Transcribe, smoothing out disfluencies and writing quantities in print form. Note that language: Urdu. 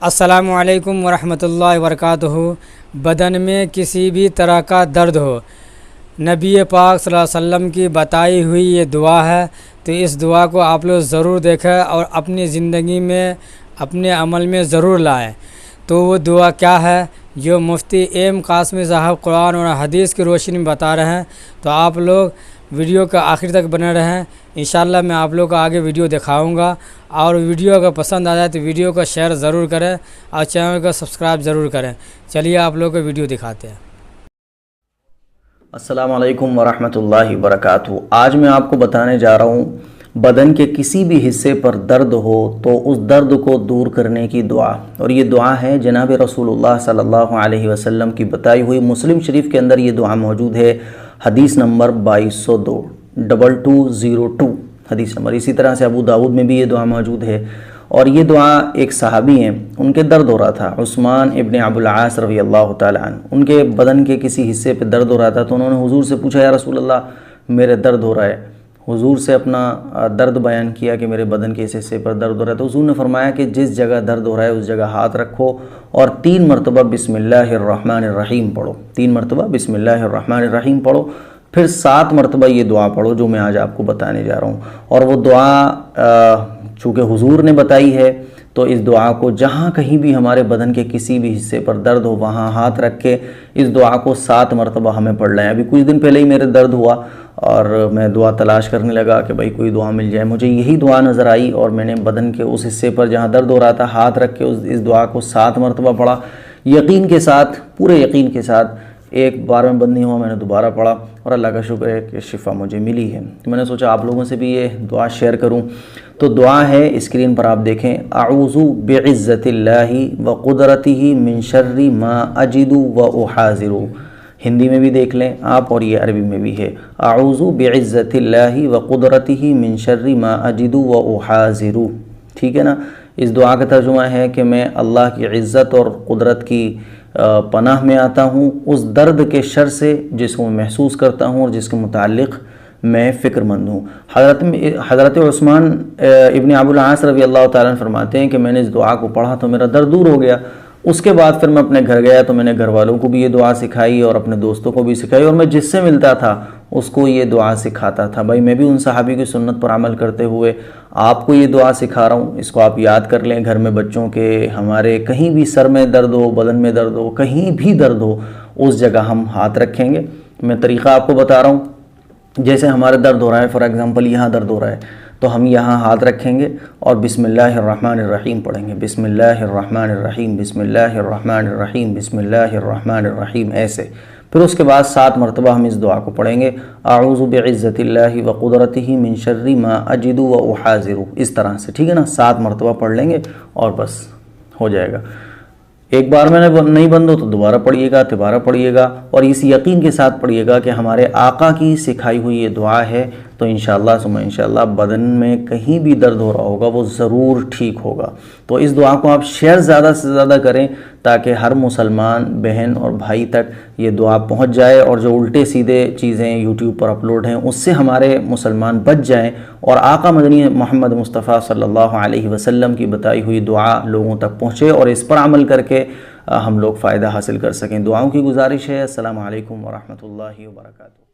السلام علیکم ورحمۃ اللہ وبرکاتہ۔ بدن میں کسی بھی طرح کا درد ہو، نبی پاک صلی اللہ علیہ وسلم کی بتائی ہوئی یہ دعا ہے، تو اس دعا کو آپ لوگ ضرور دیکھیں اور اپنی زندگی میں اپنے عمل میں ضرور لائیں۔ تو وہ دعا کیا ہے جو مفتی ایم قاسمی صاحب قرآن اور حدیث کی روشنی میں بتا رہے ہیں، تو آپ لوگ ویڈیو کا آخر تک بنے رہیں۔ انشاءاللہ میں آپ لوگ کو آگے ویڈیو دکھاؤں گا، اور ویڈیو اگر پسند آ جائے تو ویڈیو کو شیئر ضرور کریں اور چینل کو سبسکرائب ضرور کریں۔ چلیے آپ لوگ کو ویڈیو دکھاتے ہیں۔ السلام علیکم ورحمۃ اللہ وبرکاتہ۔ آج میں آپ کو بتانے جا رہا ہوں بدن کے کسی بھی حصے پر درد ہو تو اس درد کو دور کرنے کی دعا، اور یہ دعا ہے جناب رسول اللہ صلی اللہ علیہ وسلم کی بتائی ہوئی۔ مسلم شریف کے اندر یہ دعا موجود ہے، حدیث نمبر 2202 2202 حدیث نمبر۔ اسی طرح سے ابو داؤد میں بھی یہ دعا موجود ہے، اور یہ دعا ایک صحابی ہیں، ان کے درد ہو رہا تھا، عثمان ابن ابو العاص رضی اللہ تعالی عنہ، ان کے بدن کے کسی حصے پہ درد ہو رہا تھا، تو انہوں نے حضور سے پوچھا یا رسول اللہ میرے درد ہو رہا ہے۔ حضور سے اپنا درد بیان کیا کہ میرے بدن کے اس حصے پر درد ہو رہا ہے، تو حضور نے فرمایا کہ جس جگہ درد ہو رہا ہے اس جگہ ہاتھ رکھو اور 3 مرتبہ بسم اللہ الرحمن الرحیم پڑھو، 3 مرتبہ بسم اللہ الرحمن الرحیم پڑھو، پھر 7 مرتبہ یہ دعا پڑھو جو میں آج آپ کو بتانے جا رہا ہوں۔ اور وہ دعا چونکہ حضور نے بتائی ہے تو اس دعا کو جہاں کہیں بھی ہمارے بدن کے کسی بھی حصے پر درد ہو وہاں ہاتھ رکھ کے اس دعا کو 7 مرتبہ ہمیں پڑھ لیں۔ ابھی کچھ دن پہلے ہی میرے درد ہوا اور میں دعا تلاش کرنے لگا کہ بھائی کوئی دعا مل جائے، مجھے یہی دعا نظر آئی اور میں نے بدن کے اس حصے پر جہاں درد ہو رہا تھا ہاتھ رکھ کے اس دعا کو 7 مرتبہ پڑھا۔ یقین کے ساتھ، پورے یقین کے ساتھ، ایک بار میں بند نہیں ہوا، میں نے دوبارہ پڑھا اور اللہ کا شکر ہے کہ شفا مجھے ملی ہے۔ تو میں نے سوچا آپ لوگوں سے بھی یہ دعا شیئر کروں۔ تو دعا ہے، اسکرین پر آپ دیکھیں، اعوذ بعزت اللہ وقدرتہ من شر ما اجد واحاذر۔ ہندی میں بھی دیکھ لیں آپ اور یہ عربی میں بھی ہے، اعوذ بعزت اللہ وقدرتہ من شر ما اجد واحاذر۔ ٹھیک ہے نا؟ اس دعا کا ترجمہ ہے کہ میں اللہ کی عزت اور قدرت کی پناہ میں آتا ہوں اس درد کے شر سے جس کو میں محسوس کرتا ہوں اور جس کے متعلق میں فکر مند ہوں۔ حضرت عثمان ابن ابو العاص رضی اللہ تعالیٰ عنہ فرماتے ہیں کہ میں نے اس دعا کو پڑھا تو میرا درد دور ہو گیا۔ اس کے بعد پھر میں اپنے گھر گیا تو میں نے گھر والوں کو بھی یہ دعا سکھائی اور اپنے دوستوں کو بھی سکھائی، اور میں جس سے ملتا تھا اس کو یہ دعا سکھاتا تھا۔ بھائی میں بھی ان صحابی کی سنت پر عمل کرتے ہوئے آپ کو یہ دعا سکھا رہا ہوں، اس کو آپ یاد کر لیں گھر میں بچوں کے، ہمارے کہیں بھی سر میں درد ہو، بدن میں درد ہو، کہیں بھی درد ہو، اس جگہ ہم ہاتھ رکھیں گے۔ میں طریقہ آپ کو بتا رہا ہوں، جیسے ہمارے درد ہو رہا ہے، فار ایگزامپل یہاں درد ہو رہا ہے تو ہم یہاں ہاتھ رکھیں گے اور بسم اللہ الرحمن الرحیم پڑھیں گے، بسم اللہ الرحمن الرحیم، بسم اللہ الرحمن الرحیم، بسم اللہ الرحمن الرحیم، ایسے۔ پھر اس کے بعد 7 مرتبہ ہم اس دعا کو پڑھیں گے، اعوذ بعزت اللہ وقدرتہ من شر ما اجد واحاذر، اس طرح سے۔ ٹھیک ہے نا؟ 7 مرتبہ پڑھ لیں گے اور بس ہو جائے گا۔ ایک بار میں نے نہیں بند ہو تو دوبارہ پڑھیے گا، دوبارہ پڑھیے گا، اور اس یقین کے ساتھ پڑھیے گا کہ ہمارے آقا کی سکھائی ہوئی یہ دعا ہے، تو انشاءاللہ ثم انشاءاللہ بدن میں کہیں بھی درد ہو رہا ہوگا وہ ضرور ٹھیک ہوگا۔ تو اس دعا کو آپ شیئر زیادہ سے زیادہ کریں تاکہ ہر مسلمان بہن اور بھائی تک یہ دعا پہنچ جائے، اور جو الٹے سیدھے چیزیں یوٹیوب پر اپلوڈ ہیں اس سے ہمارے مسلمان بچ جائیں، اور آقا مدنی محمد مصطفیٰ صلی اللہ علیہ وسلم کی بتائی ہوئی دعا لوگوں تک پہنچے اور اس پر عمل کر کے ہم لوگ فائدہ حاصل کر سکیں۔ دعاؤں کی گزارش ہے۔ السلام علیکم ورحمۃ اللہ وبرکاتہ۔